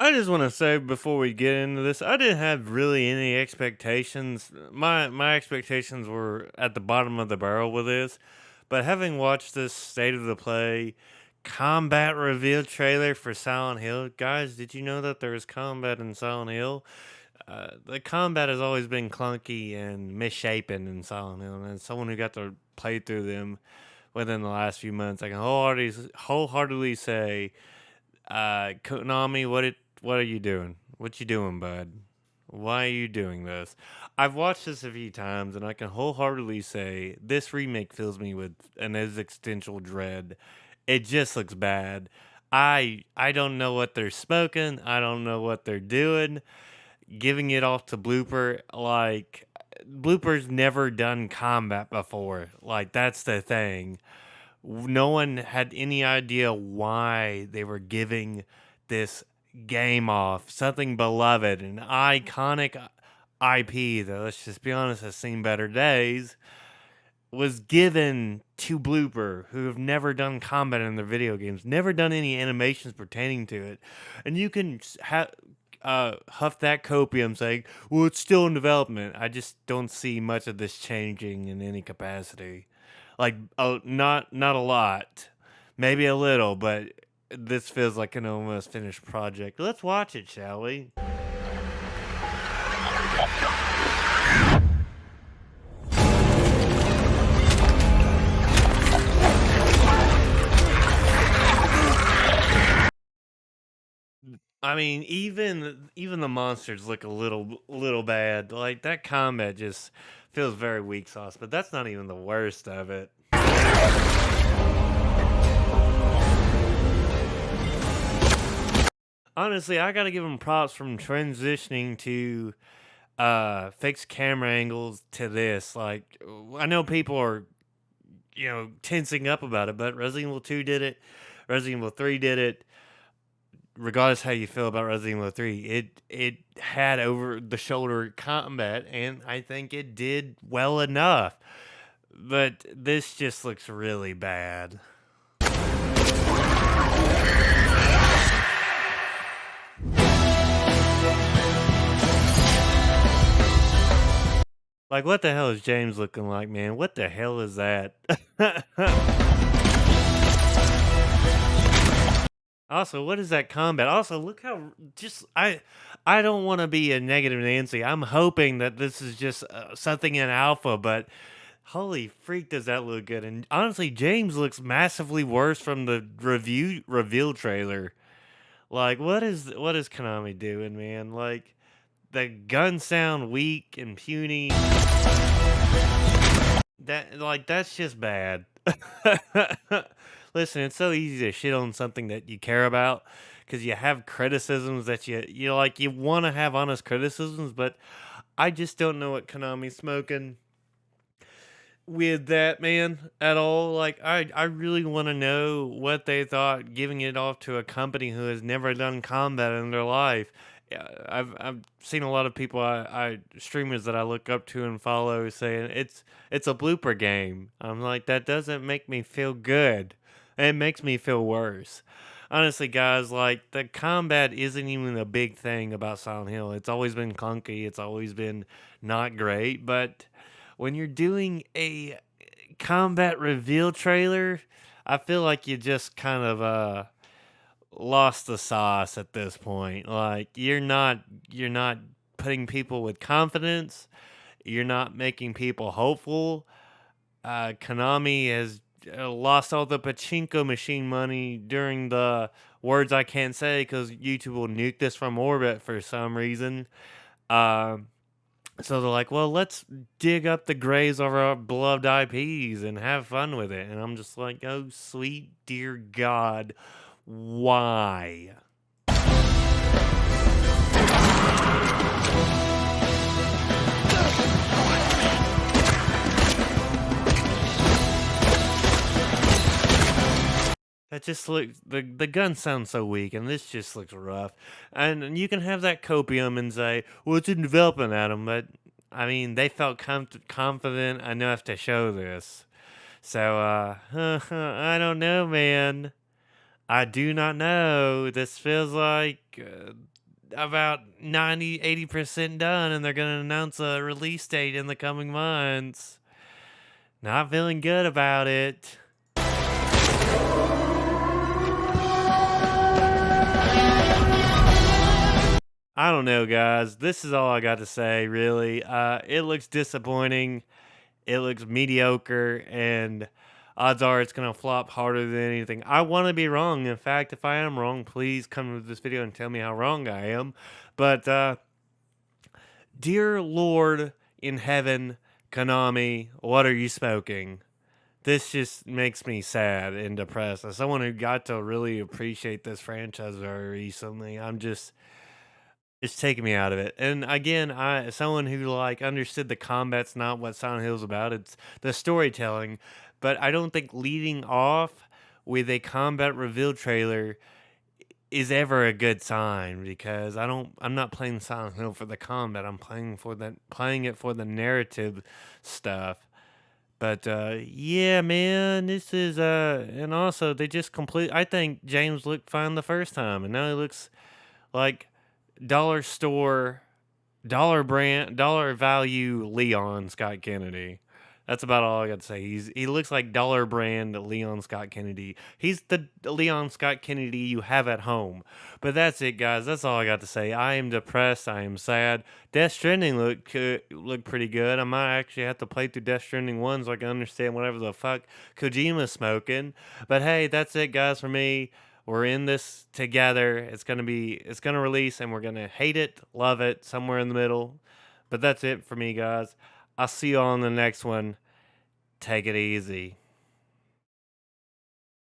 I just want to say before we get into this, I didn't have really any expectations. My expectations were at the bottom of the barrel with this, but having watched this state of the play combat reveal trailer for Silent Hill, guys, did you know that there is combat in Silent Hill? The combat has always been clunky and misshapen in Silent Hill, and as someone who got to play through them within the last few months, I can wholeheartedly say, Konami, what are you doing? What you doing, bud? Why are you doing this? I've watched this a few times, and I can wholeheartedly say this remake fills me with an existential dread. It just looks bad. I don't know what they're smoking. I don't know what they're doing. Giving it off to Blooper, like Blooper's never done combat before. Like that's the thing. No one had any idea why they were giving this game off. Something beloved, an iconic IP that, let's just be honest, has seen better days, was given to Blooper, who have never done combat in their video games, never done any animations pertaining to it. And you can huff that copium saying, well, it's still in development. I just don't see much of this changing in any capacity. Like, not a lot, maybe a little, but this feels like an almost finished project. Let's watch it, shall we? I mean, even the monsters look a little bad. Like that combat just feels very weak sauce, but that's not even the worst of it. Honestly, I gotta give them props from transitioning to fixed camera angles to this. Like I know people are tensing up about it, but Resident Evil 2 did it, Resident Evil 3 did it. Regardless how you feel about Resident Evil 3, it had over the shoulder combat, and I think it did well enough. But this just looks really bad. Like, what the hell is James looking like, man? What the hell is that? Also, what is that combat? Also, look how just I don't want to be a negative Nancy. I'm hoping that this is just something in alpha, but holy freak, does that look good? And honestly, James looks massively worse from the review reveal trailer. Like, what is Konami doing, man? Like, the guns sound weak and puny. That's just bad. Listen, it's so easy to shit on something that you care about because you have criticisms that you want to have honest criticisms, but I just don't know what Konami's smoking with that, man, at all. Like I really want to know what they thought giving it off to a company who has never done combat in their life. Yeah, I've seen a lot of people I streamers that I look up to and follow saying it's a blooper game. I'm like, that doesn't make me feel good. It makes me feel worse. Honestly, guys, like the combat isn't even a big thing about Silent Hill. It's always been clunky. It's always been not great. But when you're doing a combat reveal trailer, I feel like you just kind of lost the sauce at this point. Like you're not putting people with confidence. You're not making people hopeful. Konami has lost all the pachinko machine money during the words I can't say because YouTube will nuke this from orbit for some reason. Uh, so they're like, well, let's dig up the graves of our beloved IPs and have fun with it. And I'm just like, oh, sweet dear God, why? That just looks the gun sounds so weak, and this just looks rough. And you can have that copium and say, "Well, it's in development, Adam," but I mean, they felt confident enough to show this. So, I don't know, man. I do not know. This feels like about 80% done, and they're going to announce a release date in the coming months. Not feeling good about it. I don't know, guys. This is all I got to say, really. It looks disappointing. It looks mediocre, and odds are it's going to flop harder than anything. I want to be wrong. In fact, if I am wrong, please come to this video and tell me how wrong I am. But, dear Lord in heaven, Konami, what are you smoking? This just makes me sad and depressed. As someone who got to really appreciate this franchise very recently, it's taking me out of it. And again, I someone who like understood the combat's not what Silent Hill's about. It's the storytelling. But I don't think leading off with a combat reveal trailer is ever a good sign, because I'm not playing Silent Hill for the combat. I'm playing it for the narrative stuff. But yeah, man, this is and also they just complete I think James looked fine the first time, and now he looks like dollar store, dollar brand, dollar value Leon Scott Kennedy. That's about all I got to say. He looks like dollar brand Leon Scott Kennedy. He's the Leon Scott Kennedy you have at home. But that's it, guys. That's all I got to say. I am depressed. I am sad. Death Stranding look pretty good. I might actually have to play through Death Stranding 1 so I can understand whatever the fuck Kojima's smoking. But hey, that's it, guys, for me. We're in this together. It's gonna release, and we're gonna hate it, love it, somewhere in the middle. But that's it for me, guys. I'll see you all on the next one. Take it easy.